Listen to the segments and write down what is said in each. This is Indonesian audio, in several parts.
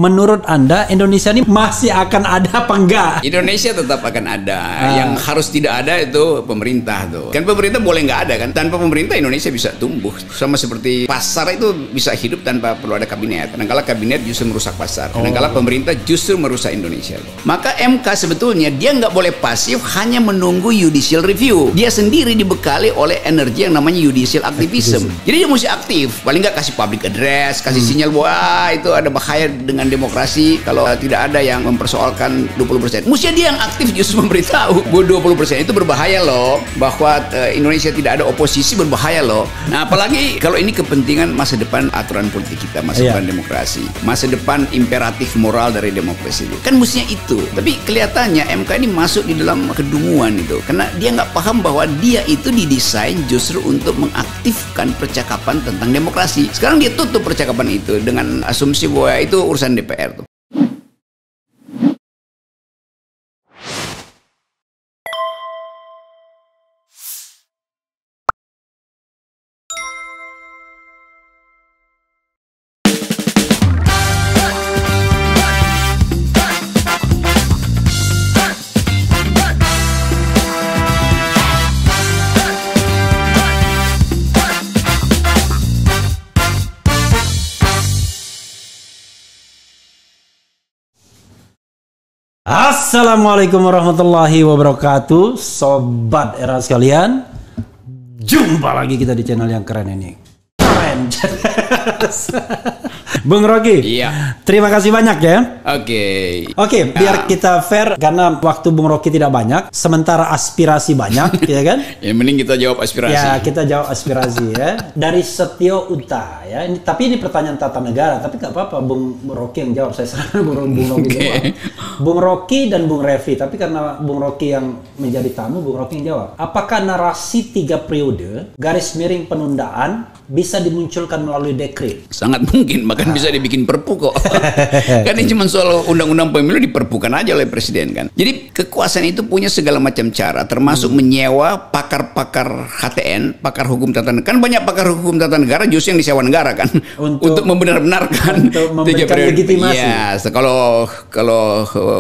Menurut Anda, Indonesia ini masih akan ada apa enggak? Indonesia tetap akan ada. Yang harus tidak ada itu pemerintah tuh. Kan pemerintah boleh nggak ada kan? Tanpa pemerintah Indonesia bisa tumbuh. Sama seperti pasar itu bisa hidup tanpa perlu ada kabinet. Kadang-kala kabinet justru merusak pasar. Kadang-kala pemerintah justru merusak Indonesia. Maka MK sebetulnya dia nggak boleh pasif hanya menunggu judicial review. Dia sendiri dibekali oleh energi yang namanya judicial activism. Jadi dia mesti aktif. Paling nggak kasih public address, kasih sinyal bahwa itu ada bahaya dengan demokrasi kalau tidak ada yang mempersoalkan 20%. Mestinya dia yang aktif justru memberitahu bahwa 20% itu berbahaya loh, bahwa Indonesia tidak ada oposisi berbahaya loh. Nah, apalagi kalau ini kepentingan masa depan aturan politik kita, masa depan demokrasi, masa depan imperatif moral dari demokrasi itu. Kan mestinya itu. Tapi kelihatannya MK ini masuk di dalam kedunguan itu, karena dia nggak paham bahwa dia itu didesain justru untuk mengaktifkan percakapan tentang demokrasi. Sekarang dia tutup percakapan itu dengan asumsi bahwa itu urusan DPR tuh. Assalamualaikum warahmatullahi wabarakatuh, sobat era sekalian. Jumpa lagi kita di channel yang keren ini. Keren. Bung Rocky, iya. Terima kasih banyak ya. Oke, biar kita fair karena waktu Bung Rocky tidak banyak, sementara aspirasi banyak, ya kan? Ya mending kita jawab aspirasi. Ya, kita jawab aspirasi ya. Dari Setio Uta ya. Tapi ini pertanyaan tata negara, tapi nggak apa-apa Bung Rocky yang jawab. Saya serahkan Bung Rocky jawab. Bung Rocky dan Bung Revi, tapi karena Bung Rocky yang menjadi tamu, Bung Rocky yang jawab. Apakah narasi 3 periode garis miring penundaan bisa dimunculkan melalui dekret? Sangat mungkin, bahkan bisa dibikin perpu kok. Kan ini cuma soal undang-undang pemilu diperpukan aja oleh presiden kan. Jadi kekuasaan itu punya segala macam cara, termasuk menyewa pakar-pakar HTN, pakar hukum tata negara. Kan banyak pakar hukum tata negara justru yang disewa negara kan, untuk membenar-benarkan untuk memberikan legitimasi. Ya, kalau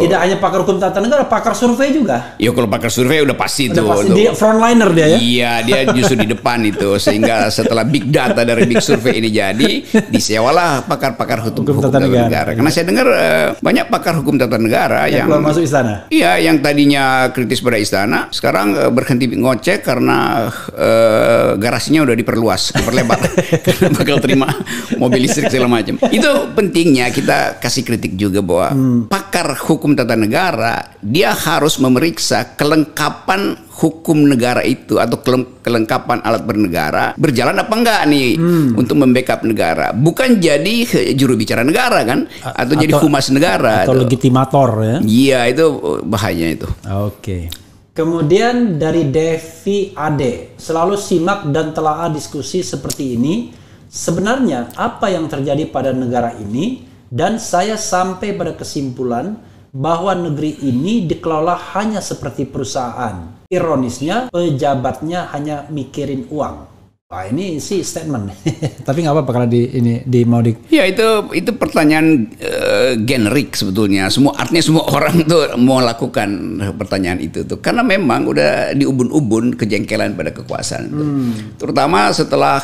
tidak hanya pakar hukum tata negara, pakar survei juga. Ya kalau pakar survei udah pasti tuh. Pasti dia frontliner dia ya. Iya, dia justru di depan itu, sehingga setelah big data dari big survei ini jadi disewalah pakar-pakar hukum tata negara. Karena saya dengar banyak pakar hukum tata negara yang keluar masuk istana. Iya, yang tadinya kritis pada istana sekarang berhenti ngoceh karena garasinya udah diperlebar karena bakal terima mobil listrik segala macam. Itu pentingnya kita kasih kritik juga bahwa pakar hukum tata negara dia harus memeriksa kelengkapan hukum negara itu atau kelengkapan alat bernegara berjalan apa enggak nih untuk membackup negara, bukan jadi juru bicara negara kan, atau jadi humas negara atau legitimator ya. Iya, itu bahaya itu. Oke. Kemudian dari Devi Ade, selalu simak dan telaah diskusi seperti ini. Sebenarnya apa yang terjadi pada negara ini, dan saya sampai pada kesimpulan bahwa negeri ini dikelola hanya seperti perusahaan. Ironisnya, pejabatnya hanya mikirin uang. Wah, ini sih statement. Tapi nggak apa-apa kalau di mau di. Ya, itu pertanyaan generik sebetulnya. Artinya semua orang tuh mau lakukan pertanyaan itu tuh, karena memang udah diubun-ubun kejengkelan pada kekuasaan tuh. Terutama setelah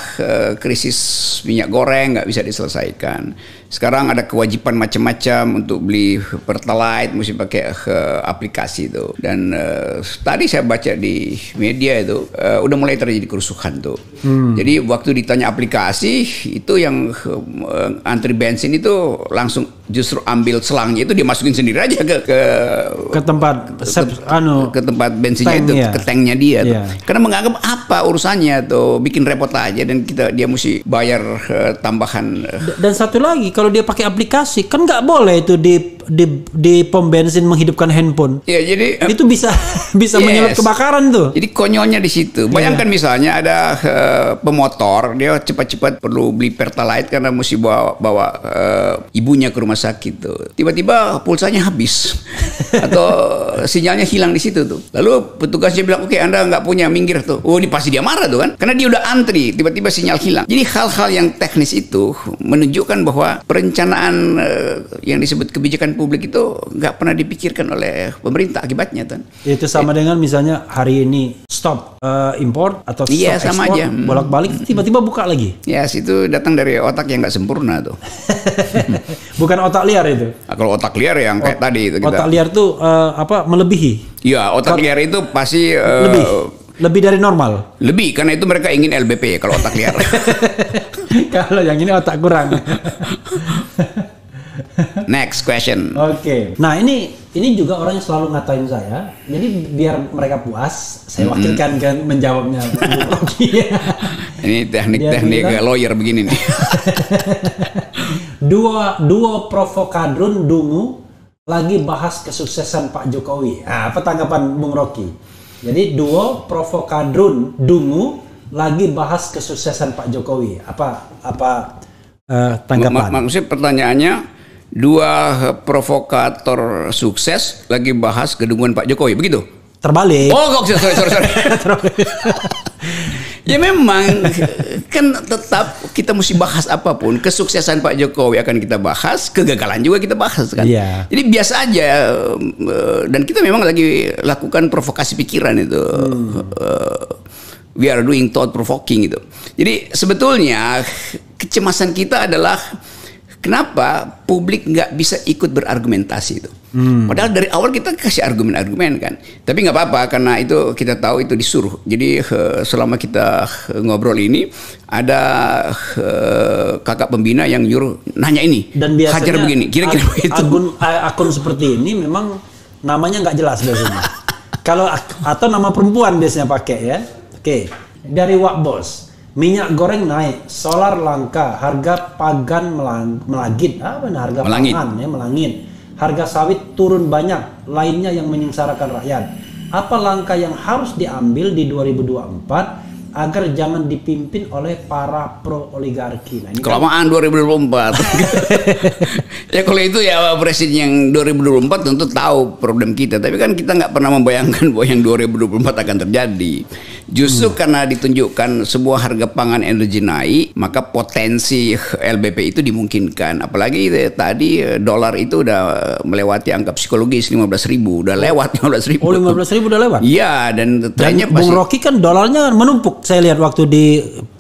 krisis minyak goreng nggak bisa diselesaikan. Sekarang ada kewajiban macam-macam untuk beli Pertalite, mesti pakai aplikasi itu. Dan tadi saya baca di media itu udah mulai terjadi kerusuhan tuh. Jadi waktu ditanya aplikasi itu, yang antri bensin itu langsung justru ambil selangnya itu dia masukin sendiri aja ke tempat ke tempat bensinnya itu, ke tanknya dia tuh. Karena menganggap apa urusannya tuh, bikin repot aja, dan dia mesti bayar tambahan. Dan satu lagi, kalau dia pakai aplikasi kan nggak boleh itu di pom bensin menghidupkan handphone. Ya, jadi itu bisa menyebabkan kebakaran tuh. Jadi konyolnya di situ. Bayangkan misalnya ada pemotor, dia cepat-cepat perlu beli Pertalite karena mesti bawa ibunya ke rumah sakit tuh. Tiba-tiba pulsanya habis atau sinyalnya hilang di situ tuh. Lalu petugasnya bilang, oke, Anda nggak punya, minggir tuh. Oh, pasti dia marah tuh kan, karena dia udah antri, tiba-tiba sinyal hilang. Jadi hal-hal yang teknis itu menunjukkan bahwa perencanaan yang disebut kebijakan publik itu nggak pernah dipikirkan oleh pemerintah akibatnya tuh. Itu sama dengan misalnya hari ini stop import atau stop sama ekspor, aja. bolak-balik tiba-tiba buka lagi. Ya, itu datang dari otak yang nggak sempurna tuh. Bukan otak liar itu. Nah, kalau otak liar yang kayak tadi itu otak liar tuh melebihi. Ya, otak liar itu pasti lebih dari normal. Lebih, karena itu mereka ingin LBP kalau otak liar. Kalau yang ini otak kurang. Next question. Oke. Nah, ini juga orang yang selalu ngatain saya. Jadi biar mereka puas, saya wakilkan kan menjawabnya. Ini teknik-teknik lawyer begini nih. Dua provokadrun dungu lagi bahas kesuksesan Pak Jokowi. Nah, apa tanggapan Bung Rocky? Jadi duo provokadrun dungu lagi bahas kesuksesan Pak Jokowi. Apa tanggapan? Maksudnya pertanyaannya, dua provokator sukses lagi bahas kedunguan Pak Jokowi, begitu? Terbalik. Oh, sorry. Ya memang kan tetap kita mesti bahas apapun. Kesuksesan Pak Jokowi akan kita bahas, kegagalan juga kita bahas kan. Iya. Jadi biasa aja, dan kita memang lagi lakukan provokasi pikiran itu. We are doing thought provoking itu. Jadi sebetulnya kecemasan kita adalah kenapa publik nggak bisa ikut berargumentasi itu. Padahal dari awal kita kasih argumen-argumen kan. Tapi nggak apa-apa, karena itu kita tahu itu disuruh. Jadi selama kita ngobrol ini ada kakak pembina yang nyuruh nanya ini, dan biasanya hajar begini, kira-kira begitu. Akun seperti ini memang namanya nggak jelas biasanya. Kalau atau nama perempuan biasanya pakai ya. Oke, dari Wak Bos. Minyak goreng naik, solar langka, harga pagan melangit. Apa nih harga pangan ya, melangit. Harga sawit turun banyak, lainnya yang menyengsarakan rakyat. Apa langkah yang harus diambil di 2024 agar jangan dipimpin oleh para pro oligarki? Nah, ini kelamaan kan 2024. Ya kalau itu ya presiden yang 2024 tentu tahu problem kita, tapi kan kita nggak pernah membayangkan bahwa yang 2024 akan terjadi. Justru karena ditunjukkan sebuah harga pangan energi naik, maka potensi LBP itu dimungkinkan. Apalagi tadi dolar itu udah melewati angka psikologis 15.000, udah lewat 15.000. Oh, 15.000 udah lewat? Iya, dan trennya Bung Rocky kan dolarnya menumpuk. Saya lihat waktu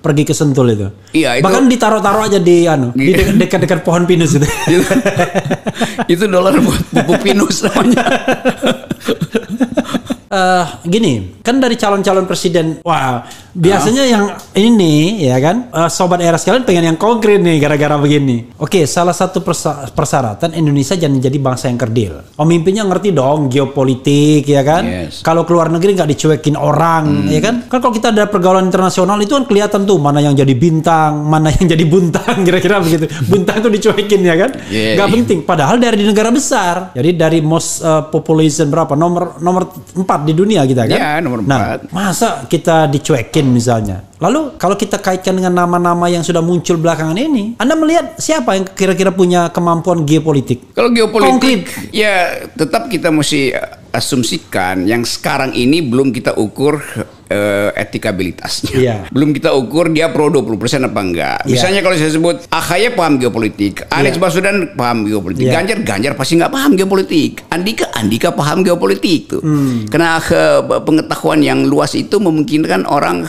pergi ke Sentul itu. Iya, itu. Bahkan ditaruh-taruh aja di di dekat-dekat pohon pinus itu. Itu dolar buat pupuk pinus namanya. Gini, kan dari calon-calon presiden, wah biasanya yang ini ya kan, sobat era sekalian pengen yang konkret nih gara-gara begini. Oke, salah satu persyaratan Indonesia jangan jadi bangsa yang kerdil. Pemimpinnya ngerti dong geopolitik ya kan. Yes. Kalau keluar negeri nggak dicuekin orang ya kan. Kan kalau kita ada pergaulan internasional itu kan kelihatan tuh mana yang jadi bintang, mana yang jadi buntang, kira-kira begitu. Buntang tuh dicuekin ya kan. Nggak penting. Padahal dari negara besar. Jadi dari most population berapa? Nomor 4 di dunia kita kan. Ya, nomor 4. Nah, masa kita dicuekin misalnya. Lalu kalau kita kaitkan dengan nama-nama yang sudah muncul belakangan ini, Anda melihat siapa yang kira-kira punya kemampuan geopolitik? Kalau geopolitik, konkret, ya tetap kita mesti asumsikan yang sekarang ini belum kita ukur etikabilitasnya. Iya. Belum kita ukur dia pro 20% apa enggak. Iya. Misalnya kalau saya sebut AHY paham geopolitik, Anies Baswedan paham geopolitik, Iya. Ganjar pasti nggak paham geopolitik, Andika paham geopolitik tuh. Karena pengetahuan yang luas itu memungkinkan orang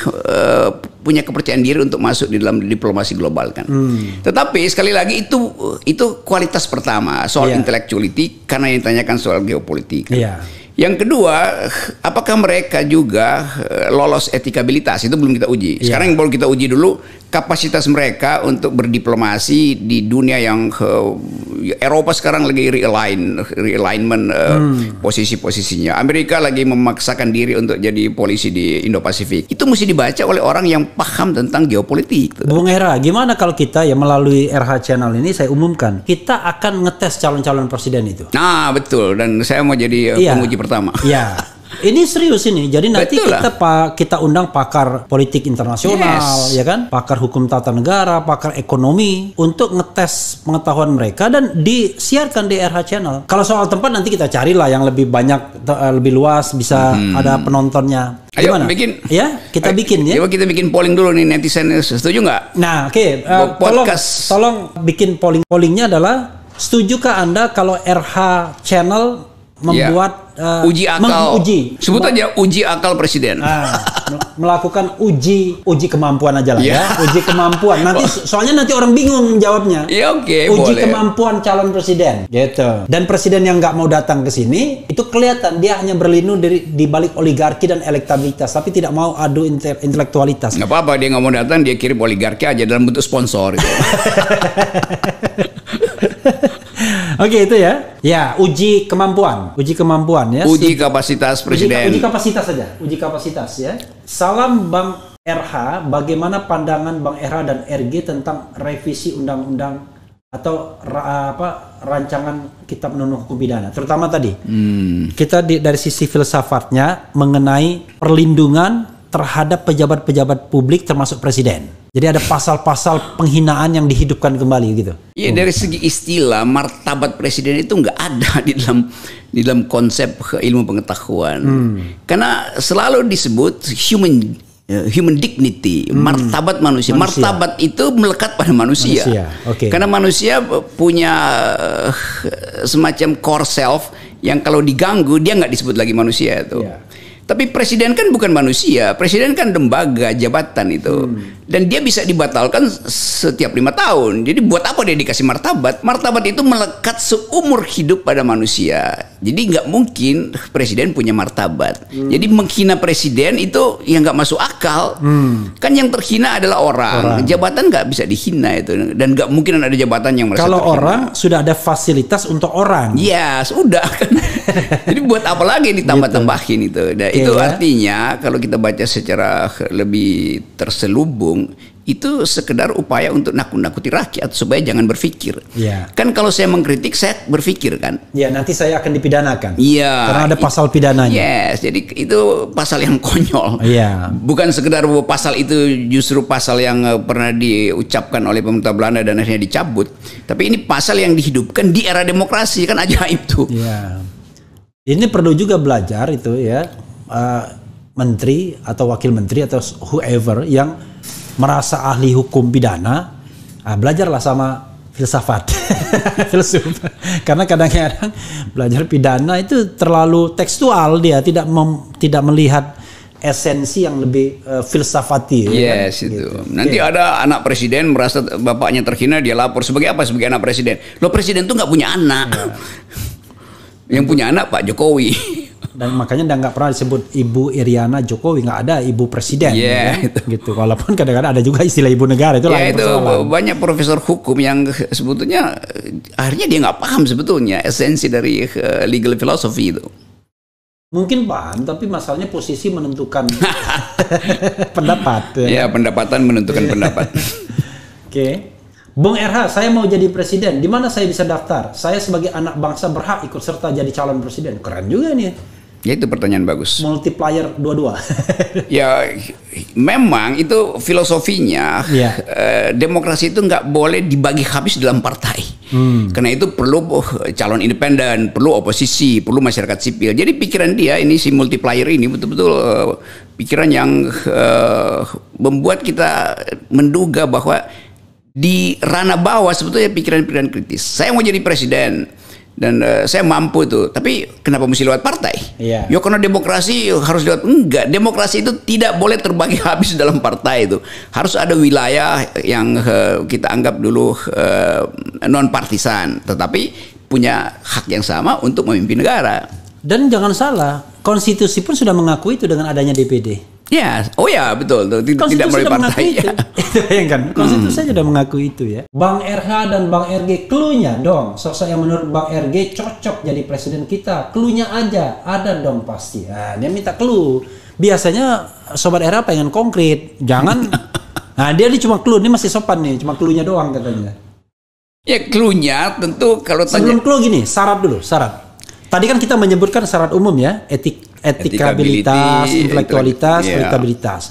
punya kepercayaan diri untuk masuk di dalam diplomasi global kan. Tetapi sekali lagi itu kualitas pertama soal Iya. intellectuality, karena yang ditanyakan soal geopolitik. Iya. Yang kedua, apakah mereka juga lolos etikabilitas? Itu belum kita uji. Sekarang yang baru kita uji dulu kapasitas mereka untuk berdiplomasi di dunia yang Eropa sekarang lagi realignment posisi-posisinya. Amerika lagi memaksakan diri untuk jadi polisi di Indo-Pasifik. Itu mesti dibaca oleh orang yang paham tentang geopolitik. Bung Hera, gimana kalau kita ya melalui RH Channel ini saya umumkan, kita akan ngetes calon-calon presiden itu. Nah, betul. Dan saya mau jadi penguji pertama. Iya. Ini serius ini. Jadi nanti Betul kita undang pakar politik internasional, ya kan? Pakar hukum tata negara, pakar ekonomi untuk ngetes pengetahuan mereka dan disiarkan di RH Channel. Kalau soal tempat nanti kita carilah yang lebih banyak, lebih luas, bisa ada penontonnya. Gimana? Kita bikin ya. Coba kita bikin polling dulu nih, netizen setuju nggak? Nah, tolong bikin pollingnya adalah, setujukah Anda kalau RH Channel membuat uji akal, sebut aja uji akal presiden. Melakukan uji kemampuan aja lah ya, uji kemampuan. Nanti soalnya nanti orang bingung jawabnya. Ya oke, uji boleh. Kemampuan calon presiden, gitu. Dan presiden yang nggak mau datang ke sini itu kelihatan dia hanya berlindung di balik oligarki dan elektabilitas, tapi tidak mau adu intelektualitas. Nggak apa-apa, dia nggak mau datang, dia kirim oligarki aja dalam bentuk sponsor. Gitu. Oke, itu ya. Ya, uji kemampuan ya. Uji kapasitas presiden. Uji kapasitas saja, uji kapasitas ya. Salam Bang RH, bagaimana pandangan Bang RH dan RG tentang revisi undang-undang atau rancangan Kitab Undang-Undang Hukum Pidana, terutama tadi. Kita dari sisi filsafatnya mengenai perlindungan terhadap pejabat-pejabat publik termasuk presiden. Jadi ada pasal-pasal penghinaan yang dihidupkan kembali gitu. Iya, dari segi istilah martabat presiden itu nggak ada di dalam konsep ilmu pengetahuan. Karena selalu disebut human dignity, martabat manusia. Martabat itu melekat pada manusia. Okay. Karena manusia punya semacam core self yang kalau diganggu dia nggak disebut lagi manusia itu. Tapi presiden kan bukan manusia, presiden kan lembaga, jabatan itu. Dan dia bisa dibatalkan setiap 5 tahun. Jadi buat apa dia dikasih martabat? Martabat itu melekat seumur hidup pada manusia. Jadi nggak mungkin presiden punya martabat. Jadi menghina presiden itu yang nggak masuk akal. Kan yang terhina adalah orang. Jabatan nggak bisa dihina itu. Dan nggak mungkin ada jabatan yang merasa kalau terhina. orang sudah ada fasilitas untuk orang. Ya sudah kan. Jadi buat apa lagi ditambah-tambahin itu? Nah, itu artinya kalau kita baca secara lebih terselubung, itu sekedar upaya untuk nakut-nakuti rakyat supaya jangan berpikir. Kan kalau saya mengkritik, saya berpikir kan. Ya, nanti saya akan dipidanakan. Karena ada pasal pidananya. Jadi itu pasal yang konyol. Bukan sekedar bahwa pasal itu justru pasal yang pernah diucapkan oleh pemerintah Belanda dan akhirnya dicabut. Tapi ini pasal yang dihidupkan di era demokrasi, kan ajaib tuh. Ini perlu juga belajar itu ya, menteri atau wakil menteri atau whoever yang merasa ahli hukum pidana, belajarlah sama filsafat. Karena kadang-kadang belajar pidana itu terlalu tekstual, dia tidak melihat esensi yang lebih filsafati. Itu. Gitu. Nanti ada anak presiden merasa bapaknya terhina, dia lapor sebagai apa? Sebagai anak presiden. Loh, presiden tuh nggak punya anak. Yang punya anak Pak Jokowi. Dan makanya nggak pernah disebut Ibu Iriana Jokowi, nggak ada Ibu Presiden. Gitu. Walaupun kadang-kadang ada juga istilah Ibu Negara, itu lain persoalan. Banyak profesor hukum yang sebetulnya akhirnya dia nggak paham sebetulnya esensi dari legal philosophy itu. Mungkin paham, tapi masalahnya posisi menentukan pendapat. Pendapatan menentukan pendapat. Oke. Bung RH, saya mau jadi presiden. Di mana saya bisa daftar? Saya sebagai anak bangsa berhak ikut serta jadi calon presiden. Keren juga nih. Ya, itu pertanyaan bagus. Multiplier 22. Ya, memang itu filosofinya. Demokrasi itu nggak boleh dibagi habis dalam partai. Karena itu perlu calon independen, perlu oposisi, perlu masyarakat sipil. Jadi pikiran dia ini, si multiplier ini betul-betul pikiran yang membuat kita menduga bahwa di ranah bawah sebetulnya pikiran-pikiran kritis. Saya mau jadi presiden dan saya mampu tuh, tapi kenapa mesti lewat partai? Ya karena demokrasi harus lewat. Enggak, demokrasi itu tidak boleh terbagi habis dalam partai itu. Harus ada wilayah yang kita anggap dulu non partisan, tetapi punya hak yang sama untuk memimpin negara. Dan jangan salah, konstitusi pun sudah mengakui itu dengan adanya DPD. Betul. Tidak melalui partai. Bayangkan, konstitusi sudah mengakui itu ya. Bang RH dan Bang RG, cluenya dong. Sosok yang menurut Bang RG cocok jadi presiden kita. Cluenya aja, ada dong pasti. Dia minta clue. Biasanya Sobat RH pengen konkret. Jangan, dia cuma clue, ini masih sopan nih. Cuma cluenya doang katanya. Ya, cluenya tentu kalau sebelum clue gini, syarat dulu, syarat. Tadi kan kita menyebutkan syarat umum ya, etik etikabilitas, intelektualitas, elektabilitas.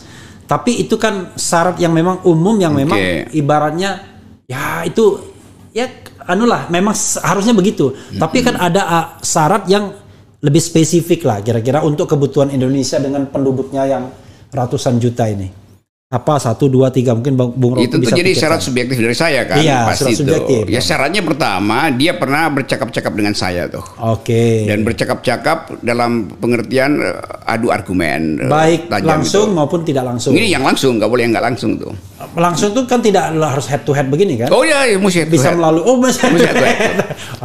Tapi itu kan syarat yang memang umum, yang memang ibaratnya ya itu ya anulah memang harusnya begitu. Tapi kan ada syarat yang lebih spesifik lah kira-kira untuk kebutuhan Indonesia dengan penduduknya yang ratusan juta ini. Apa 1, 2, 3 mungkin Bung Rocky itu bisa jadi pikirkan. syarat subjektif dari saya kan, iya, pasti itu. Subjektif, ya syaratnya pertama dia pernah bercakap-cakap dengan saya tuh. Oke. Dan bercakap-cakap dalam pengertian adu argumen. Baik langsung gitu. Maupun tidak langsung. Ini yang langsung, nggak boleh yang nggak langsung tuh. Langsung tuh kan tidak harus head to head begini kan? Oh iya, mesti head to bisa head. melalui mesti head to head.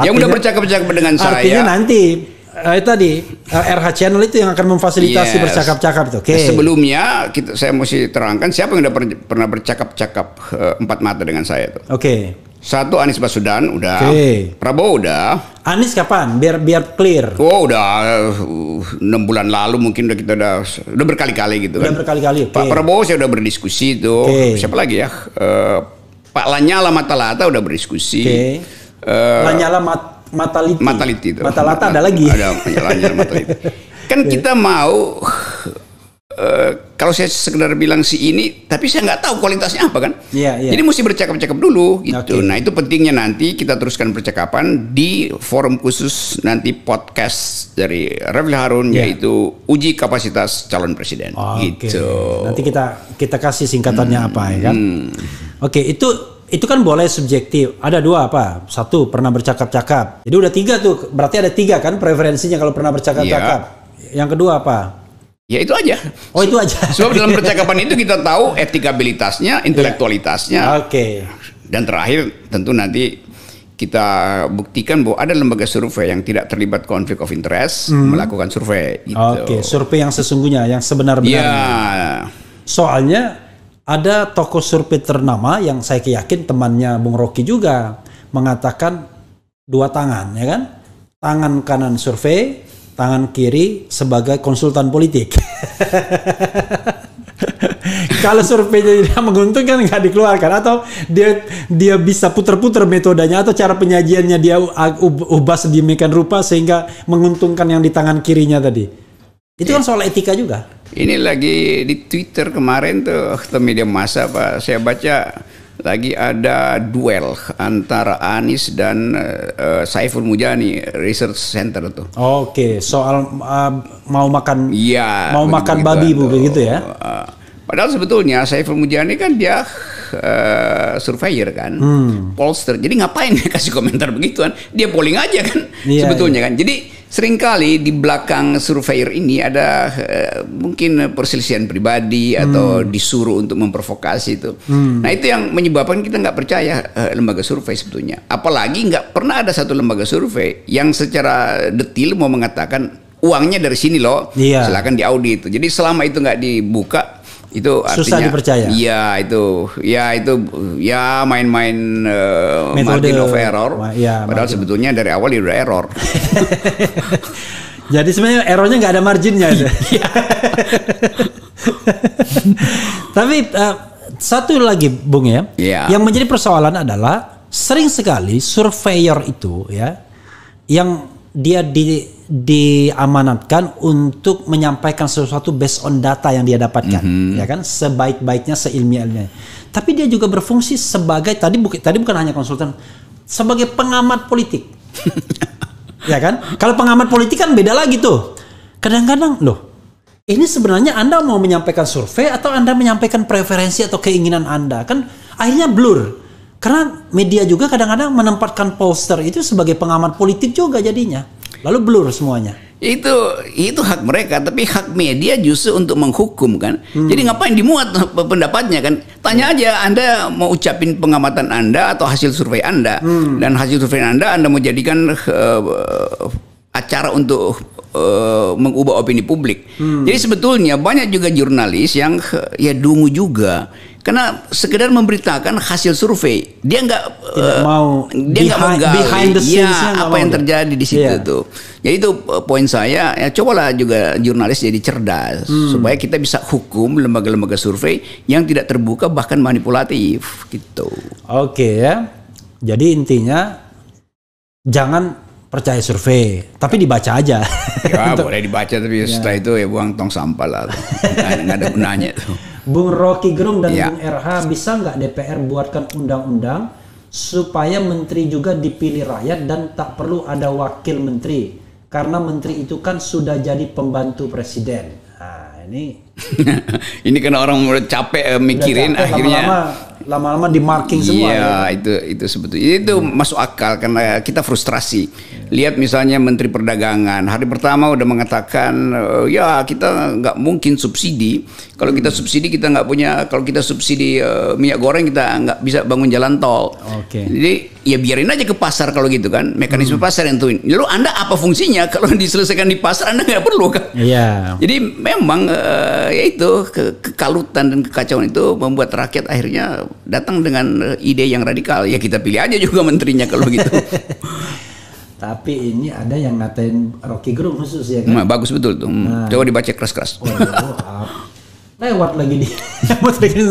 Yang udah bercakap-cakap dengan saya. Artinya nanti tadi RH Channel itu yang akan memfasilitasi bercakap-cakap itu. Okay. Sebelumnya saya mesti terangkan siapa yang udah pernah bercakap-cakap empat mata dengan saya tuh. Oke. Satu Anies Baswedan udah. Prabowo udah. Anies kapan? Biar clear. Oh udah 6 bulan lalu mungkin kita udah berkali-kali gitu kan. Udah berkali-kali. Pak Prabowo saya udah berdiskusi tuh. Siapa lagi ya? Pak Lanyala Matalata udah berdiskusi. Lanyala Mataliti itu. Matalata ada lagi. Ada Lanyala Mataliti. Kan kita mau kalau saya sekedar bilang si ini, tapi saya nggak tahu kualitasnya apa kan. Jadi mesti bercakap-cakap dulu gitu. Nah itu pentingnya nanti kita teruskan percakapan di forum khusus nanti podcast dari Refli Harun yaitu uji kapasitas calon presiden. Gitu. Nanti kita kasih singkatannya apa ya kan. Oke, itu kan boleh subjektif. Ada 2 apa? 1 pernah bercakap-cakap. Jadi udah 3 tuh. Berarti ada 3 kan preferensinya kalau pernah bercakap-cakap. Yang kedua apa? Ya itu aja. Oh itu aja. Sebab dalam percakapan itu kita tahu etikabilitasnya, intelektualitasnya. Oke. Dan terakhir tentu nanti kita buktikan bahwa ada lembaga survei yang tidak terlibat konflik of interest melakukan survei. Gitu. Oke, survei yang sesungguhnya, yang sebenar-benarnya. Soalnya ada tokoh survei ternama yang saya yakin temannya Bung Rocky juga mengatakan 2 tangan, ya kan? Tangan kanan survei, tangan kiri sebagai konsultan politik. Kalau surveinya tidak menguntungkan nggak dikeluarkan, atau dia bisa putar-putar metodenya atau cara penyajiannya dia ubah sedemikian rupa sehingga menguntungkan yang di tangan kirinya tadi. Itu kan soal etika juga. Ini lagi di Twitter kemarin tuh atau media massa Pak, saya baca lagi ada duel antara Anies dan Saiful Mujani Research Center tuh. Oke, soal mau makan makan babi begitu ya. Padahal sebetulnya Saiful Mujani kan dia surveyor kan, pollster. Jadi ngapain dia kasih komentar begituan? Dia polling aja kan, sebetulnya kan. Jadi seringkali di belakang surveyor ini ada mungkin perselisihan pribadi atau disuruh untuk memprovokasi itu. Nah itu yang menyebabkan kita nggak percaya lembaga survei sebetulnya. Apalagi nggak pernah ada satu lembaga survei yang secara detil mau mengatakan uangnya dari sini loh, silakan diaudit. Jadi selama itu nggak dibuka, itu artinya susah dipercaya. Itu main-main margin of error. Padahal sebetulnya dari awal udah error. Jadi sebenarnya errornya nggak ada marginnya. Tapi satu lagi Bung ya, yang menjadi persoalan adalah sering sekali surveyor itu ya, yang dia diamanatkan untuk menyampaikan sesuatu based on data yang dia dapatkan, ya kan, sebaik-baiknya, seilmiahnya. Tapi dia juga berfungsi sebagai tadi bukan hanya konsultan, sebagai pengamat politik, ya kan? Kalau pengamat politik kan beda lagi tuh. Kadang-kadang loh, ini sebenarnya Anda mau menyampaikan survei atau Anda menyampaikan preferensi atau keinginan Anda, kan akhirnya blur. Karena media juga kadang-kadang menempatkan pollster itu sebagai pengamat politik juga jadinya. Lalu blur semuanya. Itu hak mereka, tapi hak media justru untuk menghukum kan. Jadi ngapain dimuat pendapatnya kan? Tanya aja Anda mau ucapin pengamatan Anda atau hasil survei Anda. Dan hasil survei Anda mau jadikan acara untuk mengubah opini publik. Jadi sebetulnya banyak juga jurnalis yang ya dungu juga. Karena sekedar memberitakan hasil survei, dia nggak mau menggali apa yang terjadi di situ tuh. Jadi itu poin saya. Ya cobalah juga jurnalis jadi cerdas supaya kita bisa hukum lembaga-lembaga survei yang tidak terbuka bahkan manipulatif gitu. Oke ya. Jadi intinya jangan percaya survei, tapi dibaca aja. Ya boleh dibaca, tapi setelah itu ya buang tong sampah lah. Nggak ada gunanya tuh. Bung Rocky Gerung dan Bung RH, bisa nggak DPR buatkan undang-undang supaya menteri juga dipilih rakyat dan tak perlu ada wakil menteri, karena menteri itu kan sudah jadi pembantu presiden. Nah ini ini kan orang udah capek mikirin, capek, akhirnya lama-lama di marking semua. Iya, itu sebetulnya itu masuk akal karena kita frustrasi. Lihat misalnya Menteri Perdagangan hari pertama udah mengatakan ya kita nggak mungkin subsidi. Kalau kita subsidi kita nggak punya. Kalau kita subsidi minyak goreng kita nggak bisa bangun jalan tol. Jadi ya biarin aja ke pasar kalau gitu kan. Mekanisme pasar yang tuin. Lalu Anda apa fungsinya kalau diselesaikan di pasar? Anda nggak perlu kan? Iya. Jadi memang ya itu kekalutan dan kekacauan itu membuat rakyat akhirnya datang dengan ide yang radikal. Ya kita pilih aja juga menterinya kalau gitu. Tapi ini ada yang ngatain Rocky Gerung khusus ya kan? Nah, bagus betul tuh. Coba dibaca keras-keras. Lewat lagi dia.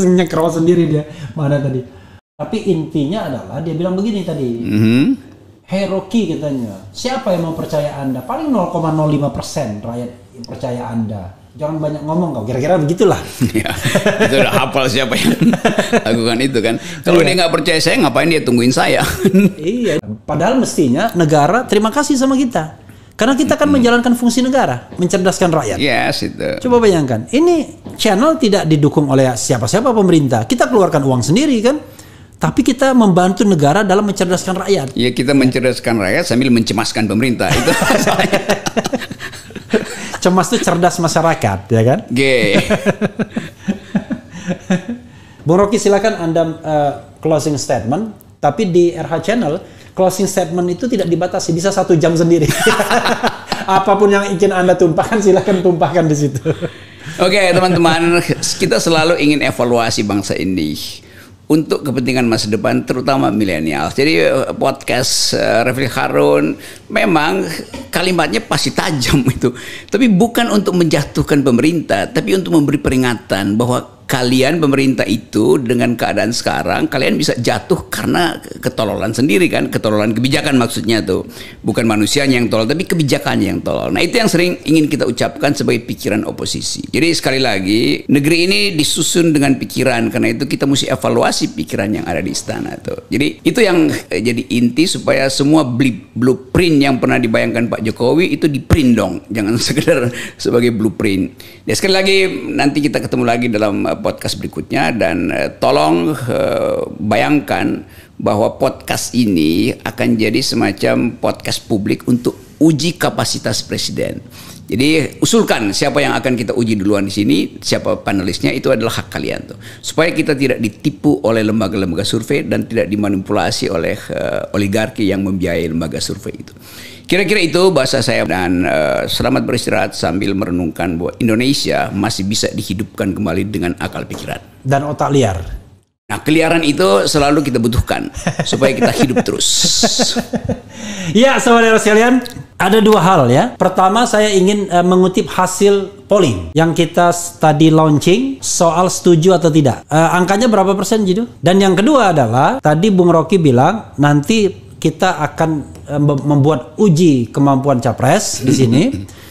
Nyekrol sendiri dia. Mana tadi? Tapi intinya adalah dia bilang begini tadi. Hey Rocky katanya, siapa yang mau percaya Anda? Paling 0,05% rakyat yang percaya Anda. Jangan banyak ngomong kau, kira-kira begitulah. Ya, itu udah hafal siapa yang lakukan itu kan. Kalau dia nggak percaya saya, ngapain dia tungguin saya? Iya. Padahal mestinya negara terima kasih sama kita, karena kita kan menjalankan fungsi negara, mencerdaskan rakyat. Yes, itu. Coba bayangkan, ini channel tidak didukung oleh siapa-siapa pemerintah. Kita keluarkan uang sendiri kan, tapi kita membantu negara dalam mencerdaskan rakyat. Ya kita mencerdaskan rakyat sambil mencemaskan pemerintah. Itu masalahnya. Cemas itu cerdas masyarakat, ya kan? Bung Rocky silakan Anda closing statement, tapi di RH Channel closing statement itu tidak dibatasi, bisa 1 jam sendiri. Apapun yang ingin Anda tumpahkan silakan tumpahkan di situ. Oke, teman-teman, kita selalu ingin evaluasi bangsa ini untuk kepentingan masa depan, terutama milenial. Jadi podcast Refli Harun memang kalimatnya pasti tajam itu, tapi bukan untuk menjatuhkan pemerintah, tapi untuk memberi peringatan bahwa kalian pemerintah itu dengan keadaan sekarang kalian bisa jatuh karena ketololan sendiri kan, ketololan kebijakan maksudnya tuh, bukan manusianya yang tolol tapi kebijakannya yang tolol. Nah itu yang sering ingin kita ucapkan sebagai pikiran oposisi. Jadi sekali lagi negeri ini disusun dengan pikiran, karena itu kita mesti evaluasi pikiran yang ada di istana tuh. Jadi itu yang jadi inti supaya semua blueprint yang pernah dibayangkan Pak Jokowi itu di-print dong, jangan sekedar sebagai blueprint. Ya sekali lagi nanti kita ketemu lagi dalam podcast berikutnya, dan tolong bayangkan bahwa podcast ini akan jadi semacam podcast publik untuk uji kapasitas presiden. Jadi usulkan siapa yang akan kita uji duluan di sini, siapa panelisnya, itu adalah hak kalian tuh. Supaya kita tidak ditipu oleh lembaga-lembaga survei dan tidak dimanipulasi oleh oligarki yang membiayai lembaga survei itu. Kira-kira itu bahasa saya, dan selamat beristirahat sambil merenungkan bahwa Indonesia masih bisa dihidupkan kembali dengan akal pikiran dan otak liar. Nah, keliaran itu selalu kita butuhkan supaya kita hidup terus. Ya, saudara sekalian, ada 2 hal ya. Pertama, saya ingin mengutip hasil polling yang kita tadi launching soal setuju atau tidak. Angkanya berapa persen, Jidu? Dan yang kedua adalah tadi Bung Rocky bilang nanti kita akan membuat uji kemampuan capres di sini.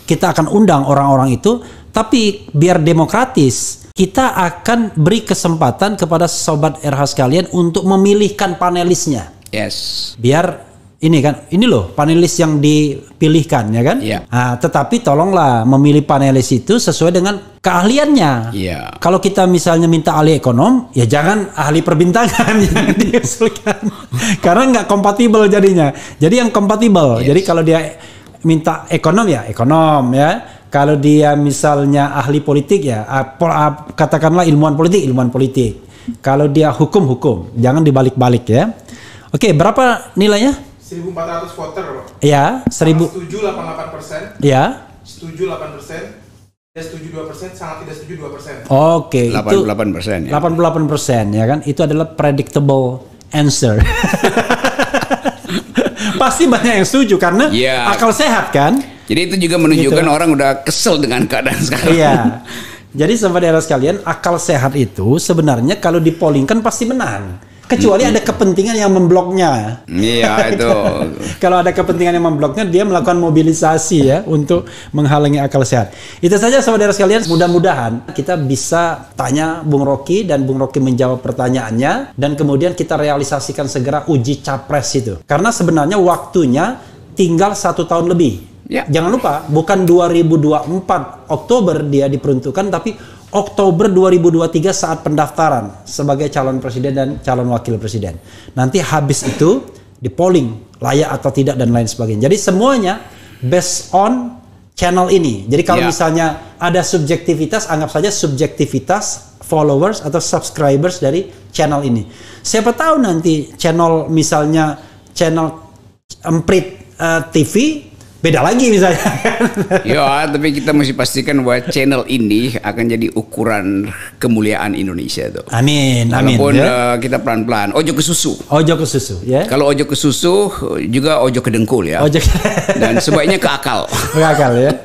Kita akan undang orang-orang itu, tapi biar demokratis, kita akan beri kesempatan kepada sobat RH sekalian untuk memilihkan panelisnya. Yes. Biar ini kan, ini loh panelis yang dipilihkan ya kan? Yeah. Nah, tetapi tolonglah memilih panelis itu sesuai dengan keahliannya. Yeah. Kalau kita misalnya minta ahli ekonom, ya jangan ahli perbintangan yang diusulkan. Karena nggak kompatibel jadinya. Jadi yang kompatibel. Yes. Jadi kalau dia minta ekonom ya ekonom ya. Kalau dia misalnya ahli politik ya katakanlah ilmuwan politik. Kalau dia hukum. Jangan dibalik-balik ya. Oke, berapa nilainya? 1.400 voter, Pak. Ya, 1000. Setuju 88%. Ya. Setuju 8%. Tidak setuju 2%, sangat tidak setuju 2%. Oke, 88% itu ya. 88% ya kan? Itu adalah predictable answer. Pasti banyak yang setuju karena akal sehat kan? Jadi itu juga menunjukkan orang udah kesel dengan keadaan sekarang. Iya. Jadi saudara sekalian, akal sehat itu sebenarnya kalau di polling kan pasti menang. Kecuali ada kepentingan yang membloknya. Iya itu. Kalau ada kepentingan yang membloknya, dia melakukan mobilisasi ya untuk menghalangi akal sehat. Itu saja saudara sekalian. Mudah-mudahan kita bisa tanya Bung Rocky dan Bung Rocky menjawab pertanyaannya, dan kemudian kita realisasikan segera uji capres itu. Karena sebenarnya waktunya tinggal 1 tahun lebih. Ya. Jangan lupa, bukan 2024 Oktober dia diperuntukkan, tapi Oktober 2023 saat pendaftaran sebagai calon presiden dan calon wakil presiden. Nanti habis itu di polling layak atau tidak dan lain sebagainya. Jadi semuanya based on channel ini. Jadi kalau misalnya ada subjektivitas, anggap saja subjektivitas followers atau subscribers dari channel ini. Siapa tahu nanti channel misalnya channel Emprit TV beda lagi misalnya. Ya, tapi kita mesti pastikan bahwa channel ini akan jadi ukuran kemuliaan Indonesia tuh. Amin, amin. Walaupun Ya. kita pelan-pelan. Ojo ke susu. Ojo ke susu, ya. Kalau ojo ke susu juga ojo ke dengkul ya. Ojo Dan sebaiknya ke akal. ke akal ya.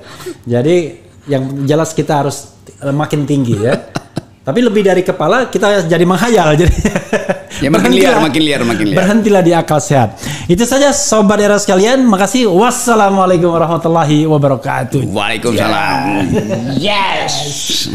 Jadi yang jelas kita harus makin tinggi ya. Tapi lebih dari kepala kita jadi menghayal jadi. Ya makin liar. Berhentilah di akal sehat. Itu saja sobat era sekalian. Makasih. Wassalamualaikum warahmatullahi wabarakatuh. Waalaikumsalam. Yes.